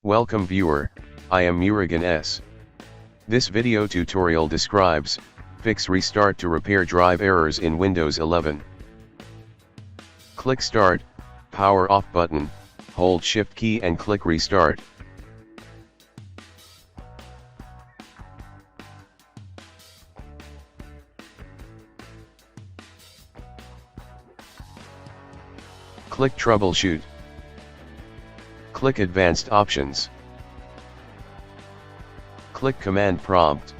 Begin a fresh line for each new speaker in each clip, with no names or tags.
Welcome viewer, I am Murugan S. This video tutorial describes, fix restart to repair drive errors in Windows 11. Click Start, Power Off button, hold Shift key and click Restart. Click Troubleshoot. Click Advanced Options. Click Command Prompt.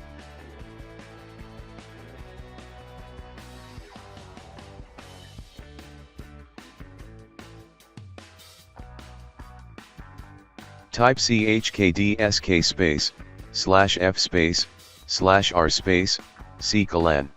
Type chkdsk space, /f space, /r space, /clan.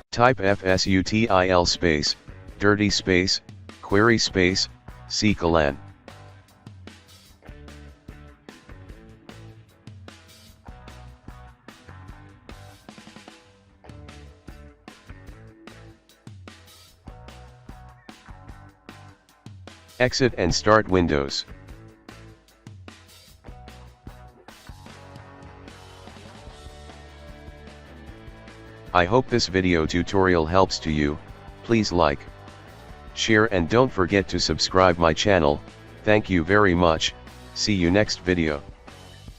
Type fsutil space, dirty space, query space, /clan. Exit and start Windows. I hope this video tutorial helps to you. Please like, share and don't forget to subscribe my channel. Thank you very much. See you next video.